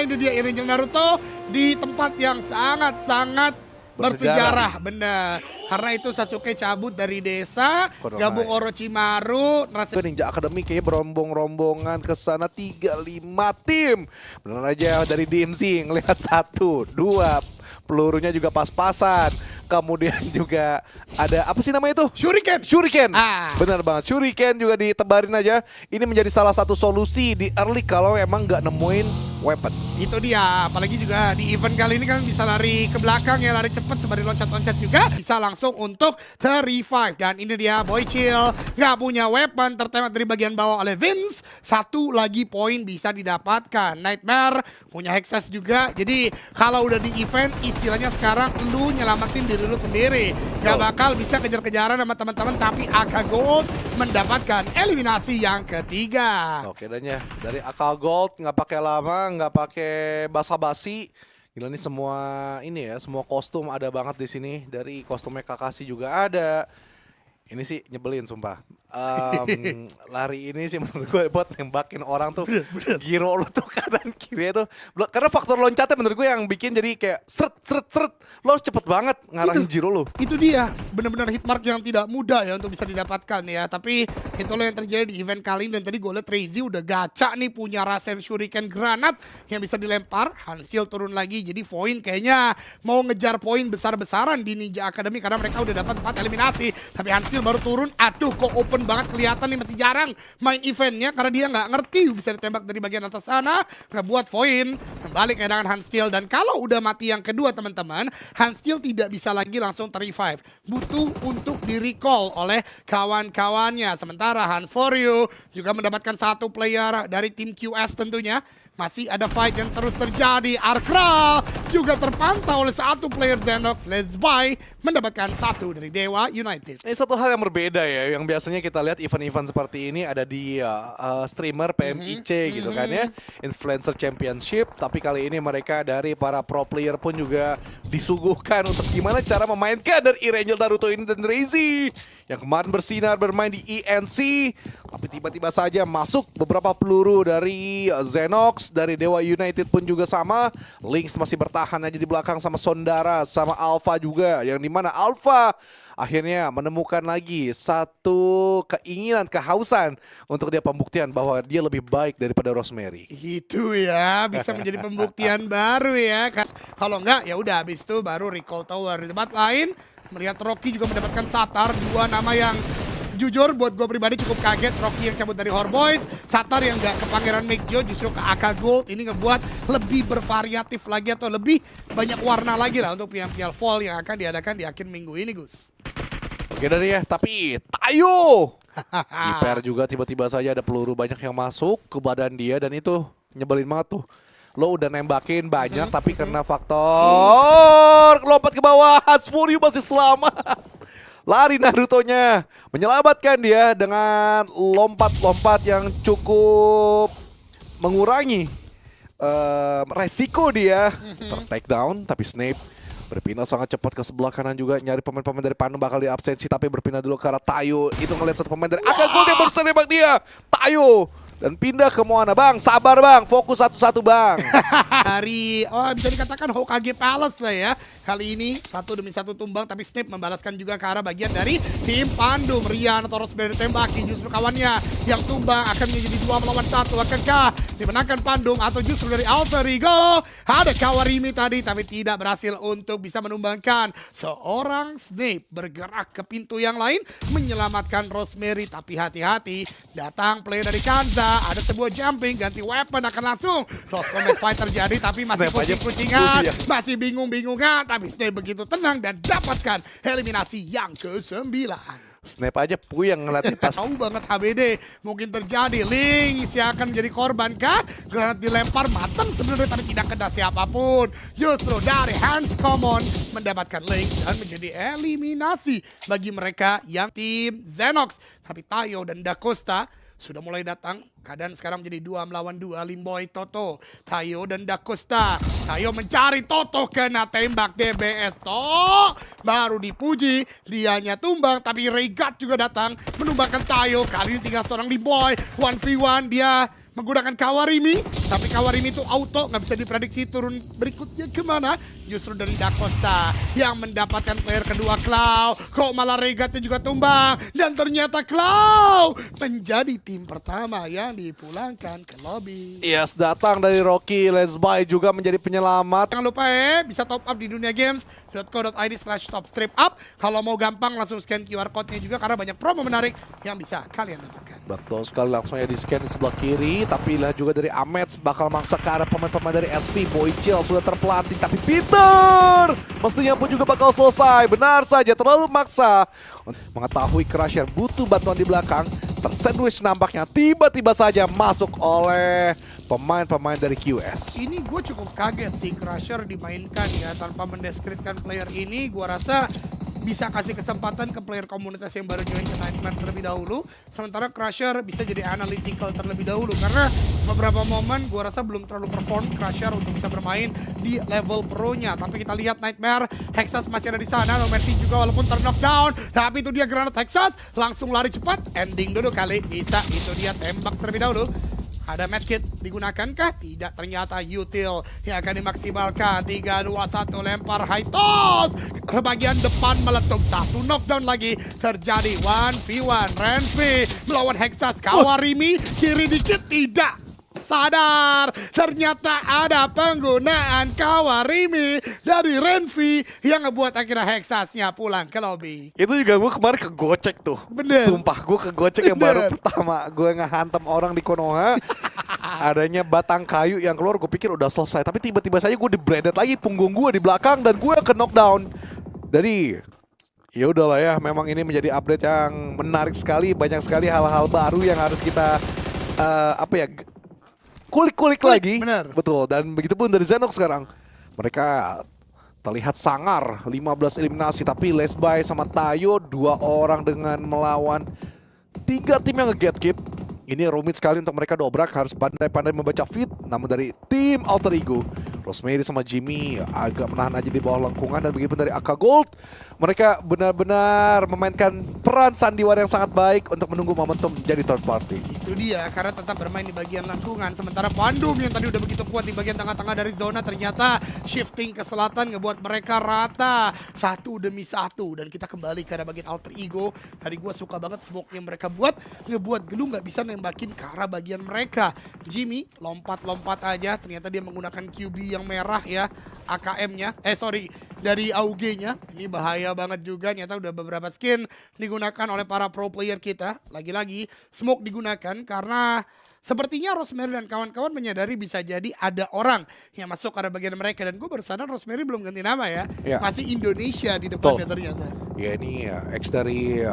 ini dia Irangel Naruto di tempat yang sangat-sangat bersejarah. Bener. Karena itu Sasuke cabut dari desa, gabung Orochimaru. Ninja Academy kayaknya berombong-rombongan ke sana 3-5 tim. Bener aja dari DMZ ngelihat 1, 2, pelurunya juga pas-pasan. Kemudian juga ada apa sih namanya itu? Shuriken. Benar banget. Shuriken juga ditebarin aja. Ini menjadi salah satu solusi di early kalau emang nggak nemuin weapon. Itu dia. Apalagi juga di event kali ini kan bisa lari ke belakang ya, lari cepat sembari loncat-loncat juga. Bisa langsung untuk revive. Dan ini dia Boy Chill. Nggak punya weapon, tertembak dari bagian bawah oleh Vince. 1 lagi poin bisa didapatkan. Nightmare punya Hexas juga. Jadi kalau udah di event istilahnya sekarang lu nyelamatin diri lu sendiri. Gak bakal bisa kejar-kejaran sama teman-teman, tapi Aka Gold mendapatkan eliminasi yang ketiga. Oke dan ya dari Aka Gold nggak pakai lama, nggak pakai basa-basi. Gila nih semua ini ya, semua kostum ada banget di sini. Dari kostumnya Kakashi juga ada. Ini sih nyebelin sumpah. Lari ini sih menurut gue buat nembakin orang tuh. Giro lu tuh kanan kiri itu. Karena faktor loncatnya menurut gue yang bikin jadi kayak seret. Lo cepet banget ngarahin Giro lu. Itu dia. Benar-benar hitmark yang tidak mudah ya untuk bisa didapatkan ya. Tapi itulah yang terjadi di event kali ini. Dan tadi gue liat Reizi udah gacha nih punya Rasen Shuriken Granat yang bisa dilempar. Hansteel turun lagi. Jadi Void kayaknya mau ngejar poin besar-besaran di Ninja Academy karena mereka udah dapat 4 eliminasi. Tapi Hansteel baru turun. Aduh kok open banget, kelihatan nih masih jarang main eventnya karena dia nggak ngerti bisa ditembak dari bagian atas sana. Ngebuat Void kembali kehilangan Hansteel. Dan kalau udah mati yang kedua teman-teman, Hansteel tidak bisa lagi langsung ter-revive. Butuh untuk di-recall oleh kawan-kawannya. Sementara Hans For You juga mendapatkan 1 player dari tim QS tentunya. Masih ada fight yang terus terjadi. Arkra juga terpantau oleh 1 player Zenox. Let's Buy mendapatkan 1 dari Dewa United. Ini satu hal yang berbeda ya, yang biasanya kita lihat event-event seperti ini ada di streamer PMIC gitu kan ya, Influencer Championship. Tapi kali ini mereka dari para pro player pun juga disuguhkan untuk gimana cara memainkan dari Irangel Naruto ini dan Reizi yang kemarin bersinar bermain di ENC. Tapi tiba-tiba saja masuk beberapa peluru dari Zenox, dari Dewa United pun juga sama. Lynx masih bertahan aja di belakang sama Sondara, sama Alpha juga. Yang dimana Alpha akhirnya menemukan lagi satu keinginan, kehausan untuk dia pembuktian bahwa dia lebih baik daripada Rosemary. Itu ya, bisa menjadi pembuktian baru ya. Kalau enggak ya udah habis itu baru recall tower. Di tempat lain melihat Rocky juga mendapatkan Satar, 2 nama yang jujur buat gue pribadi cukup kaget. Rocky yang cabut dari Horboys, Satar yang gak ke Pangeran Meikyo justru ke Aka Gold. Ini ngebuat lebih bervariatif lagi atau lebih banyak warna lagi lah untuk PMPL Fall yang akan diadakan di akhir minggu ini, Gus. Oke dari ya, tapi Tayo Kiper juga tiba-tiba saja ada peluru banyak yang masuk ke badan dia dan itu nyebelin banget tuh. Lo udah nembakin banyak tapi karena faktor lompat ke bawah, Hasfuryu masih selamat. Lari Naruto-nya menyelamatkan dia dengan lompat-lompat yang cukup mengurangi resiko dia ter-take down. Tapi Snape berpindah sangat cepat ke sebelah kanan juga, nyari pemain-pemain dari Pandung bakal di absensi, tapi berpindah dulu ke arah Tayo. Itu ngeliat 1 pemain dari Aka Gold yang baru nembak dia. Tayo dan pindah ke Moana. Bang, sabar bang, fokus satu-satu bang. Dari, bisa dikatakan Hokage Palace lah ya. Kali ini 1 demi 1 tumbang, tapi Snape membalaskan juga ke arah bagian dari tim Pandum. Rian atau Rosemary ditembaki, justru kawannya yang tumbang akan menjadi 2 melawan 1. Akankah dimenangkan Pandum atau justru dari Alter Ego? Ada Kawarimi tadi, tapi tidak berhasil untuk bisa menumbangkan. Seorang Snape bergerak ke pintu yang lain, menyelamatkan Rosemary. Tapi hati-hati, datang play dari Kanza. Ada sebuah jumping, ganti weapon akan langsung Lost Combat Fight terjadi, tapi masih kucing-kucingan, masih bingung-bingungan. Tapi Snape begitu tenang dan dapatkan eliminasi yang ke-9. Snape aja puyeng ngeliatnya pas. Tahu banget HBD mungkin terjadi. Lynx yang akan menjadi korban kah? Granat dilempar matang sebenarnya tapi tidak kena siapapun. Justru dari Hans Common mendapatkan Lynx dan menjadi eliminasi bagi mereka yang tim Zenox. Tapi Tayo dan Da Costa sudah mulai datang. Keadaan sekarang menjadi 2 melawan 2. Limboy, Toto, Tayo dan Da Costa. Tayo mencari Toto, kena tembak DBS. Baru dipuji, dianya tumbang. Tapi Regat juga datang menumbangkan Tayo. Kali ini tinggal seorang Limboy. 1v1 dia menggunakan Kawarimi. Tapi Kawarimi itu auto, nggak bisa diprediksi turun berikutnya kemana. Justru dari Da Costa yang mendapatkan player kedua Cloud. Kok malah Regatnya juga tumbang. Dan ternyata Cloud menjadi tim pertama yang dipulangkan ke lobby. Yes, datang dari Rocky Lesby juga menjadi penyelamat. Jangan lupa bisa top up di duniagames.co.id/topstrip-up. Kalau mau gampang langsung scan QR code-nya juga karena banyak promo menarik yang bisa kalian dapatkan. Betul sekali, langsung ya di scan di sebelah kiri. Tapi lihat juga dari Amets bakal maksa ke arah pemain-pemain dari SP. Boychill sudah terpelanting, tapi Peter mestinya pun juga bakal selesai. Benar saja, terlalu maksa. Mengetahui Crusher butuh bantuan di belakang, tersandwich nampaknya tiba-tiba saja masuk oleh pemain-pemain dari QS. Ini gue cukup kaget sih Crusher dimainkan ya tanpa mendeskripsikan player ini. Gue rasa bisa kasih kesempatan ke player komunitas yang baru join ke Nightmare terlebih dahulu. Sementara Crusher bisa jadi analytical terlebih dahulu. Karena beberapa momen gue rasa belum terlalu perform Crusher untuk bisa bermain di level pro-nya. Tapi kita lihat Nightmare, Hexas masih ada di sana. No Mercy juga walaupun ter-knockdown. Tapi itu dia granat Hexas, langsung lari cepat. Ending dulu kali, bisa. Itu dia tembak terlebih dahulu. Ada medkit digunakan-kah? Tidak, ternyata util yang akan dimaksimalkan. 3, 2, 1 lempar high toss ke bagian depan meletup. 1 knockdown lagi terjadi. 1v1 Renvi melawan Hexas. Kawarimi kiri dikit, tidak sadar. Ternyata ada penggunaan Kawarimi dari Renvi yang ngebuat akhirnya Hexasnya pulang ke lobby. Itu juga gue kemarin kegocek tuh. Bener. Sumpah gue kegocek yang baru pertama. Gue ngehantam orang di Konoha. Adanya batang kayu yang keluar, gue pikir udah selesai. Tapi tiba-tiba saja gue di-braided lagi punggung gue di belakang dan gue ke knockdown. Jadi ya udahlah ya, memang ini menjadi update yang menarik sekali. Banyak sekali hal-hal baru yang harus kita kulik-kulik lagi. Bener. Betul, dan begitu pun dari Xenox sekarang. Mereka terlihat sangar, 15 eliminasi, tapi Lesby sama Tayo 2 orang dengan melawan 3 tim yang nge-gatekeep. Ini rumit sekali untuk mereka dobrak, harus pandai-pandai membaca fit. Namun dari tim Alter Ego, Rosemary sama Jimmy agak menahan aja di bawah lengkungan. Dan begitu dari AK Gold, mereka benar-benar memainkan peran sandiwara yang sangat baik untuk menunggu momentum jadi third party. Itu dia, karena tetap bermain di bagian lengkungan. Sementara Pandum yang tadi udah begitu kuat di bagian tengah-tengah dari zona, ternyata shifting ke selatan ngebuat mereka rata 1 demi 1. Dan kita kembali ke arah bagian Alter Ego. Tadi gue suka banget smoke yang mereka buat, ngebuat Gelu nggak bisa nembakin ke arah bagian mereka. Jimmy lompat-lompat aja, ternyata dia menggunakan QB yang merah ya, AKM-nya, dari AUG-nya. Ini bahaya banget juga, ternyata udah beberapa skin digunakan oleh para pro player kita. Lagi-lagi smoke digunakan karena sepertinya Rosemary dan kawan-kawan menyadari bisa jadi ada orang yang masuk ke arah bagian mereka. Dan gue baru sadar Rosemary belum ganti nama ya, masih Indonesia di depannya ternyata. Ya ini X dari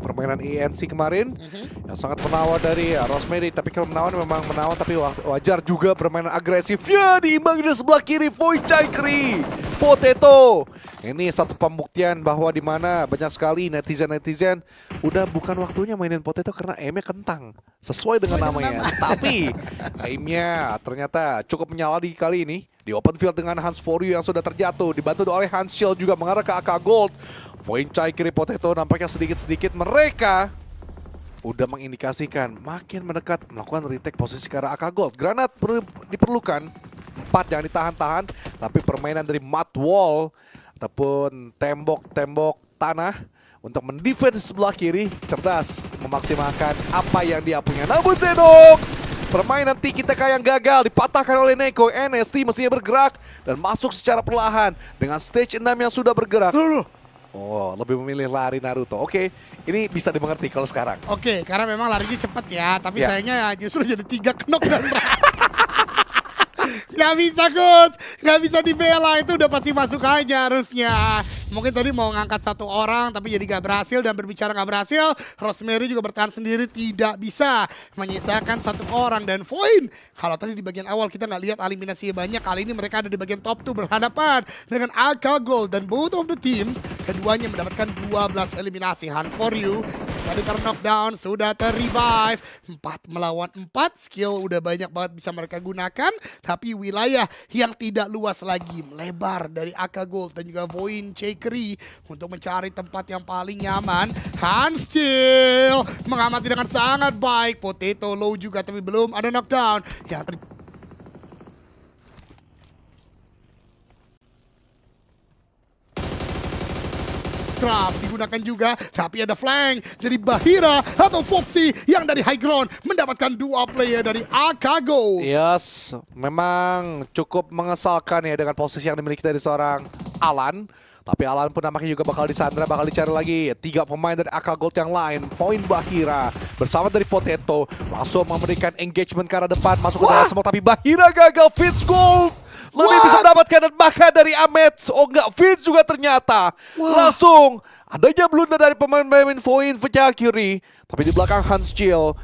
permainan ENC kemarin yang sangat menawar dari Rosemary. Tapi kalau menawan memang menawan, tapi wajar juga permainan agresifnya. Diimbangi dari sebelah kiri Voichaikri Potato. Ini satu pembuktian bahwa di mana banyak sekali netizen udah bukan waktunya mainin Potato karena aimnya kentang sesuai dengan namanya. Tapi aimnya ternyata cukup menyala di kali ini di open field dengan Hans For You yang sudah terjatuh, dibantu oleh Hans Shield juga mengarah ke AK Gold. Voichaikri Potato nampaknya sedikit-sedikit mereka udah mengindikasikan makin mendekat melakukan retake posisi ke arah AK Gold. Granat diperlukan 4, jangan ditahan-tahan, tapi permainan dari mat wall ataupun tembok-tembok tanah untuk mendefense sebelah kiri cerdas memaksimalkan apa yang dia punya. Namun Xenox, permainan tiki-taka yang gagal dipatahkan oleh Neko. NST mestinya bergerak dan masuk secara perlahan dengan stage 6 yang sudah bergerak. Oh, lebih memilih lari Naruto. Oke, ini bisa dimengerti kalau sekarang. Oke, karena memang larinya cepat ya, tapi sayangnya justru jadi 3 knock dan Gak bisa Gus, gak bisa dibela, itu udah pasti masuk aja harusnya. Mungkin tadi mau ngangkat 1 orang tapi jadi gak berhasil, dan berbicara gak berhasil, Rosemary juga bertahan sendiri, tidak bisa menyisakan 1 orang. Dan Void, kalau tadi di bagian awal kita gak lihat eliminasinya banyak, kali ini mereka ada di bagian top 2 berhadapan dengan AK Gold. Dan both of the teams, keduanya mendapatkan 12 eliminasi. Hunt For You tadi ter-knockdown, sudah ter-revive. 4 melawan 4, skill udah banyak banget bisa mereka gunakan. Tapi wilayah yang tidak luas lagi, melebar dari AK Gold dan juga Voichaikri untuk mencari tempat yang paling nyaman. Hans Steel mengamati dengan sangat baik. Potato low juga tapi belum ada knockdown. Yang Craft digunakan juga, tapi ada flank dari Bahira atau Foxy yang dari high ground mendapatkan 2 player dari Akago. Yes, memang cukup mengesalkan ya dengan posisi yang dimiliki dari seorang Alan. Tapi Alan pun nampaknya juga bakal disandra, bakal dicari lagi. 3 pemain dari AK Gold yang lain. Point Bahira bersama dari Potato langsung memberikan engagement ke arah depan, masuk ke dalam smoke, tapi Bahira gagal. Vince Gold lebih bisa mendapatkan, dan bahkan dari Amets. Oh enggak, Vince juga ternyata langsung adanya blunder dari pemain-pemain Point pecah kiri. Tapi di belakang Hans Chill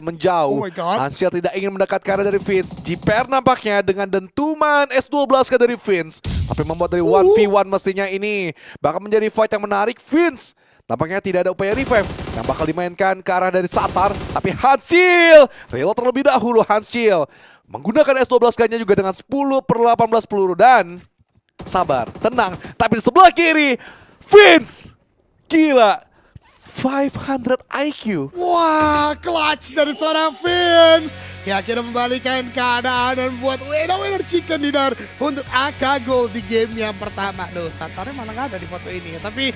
menjauh. Oh my God. Hans Chill tidak ingin mendekat ke arah dari Vince. Jiper nampaknya dengan dentuman S12 ke dari Vince, tapi membuat dari 1v1 mestinya ini bakal menjadi fight yang menarik. Vince nampaknya tidak ada upaya revive yang bakal dimainkan ke arah dari Satar, tapi Hans Chill reload terlebih dahulu. Hans Chill menggunakan S12-nya juga dengan 10/18 peluru, dan sabar, tenang. Tapi di sebelah kiri Vince, gila, 500 IQ. Wah, clutch dari seorang Vince. Ya, akhirnya membalikan keadaan dan buat winner chicken dinner untuk AK Gold di game yang pertama. Loh, Satarnya malah nggak ada di foto ini ya. Tapi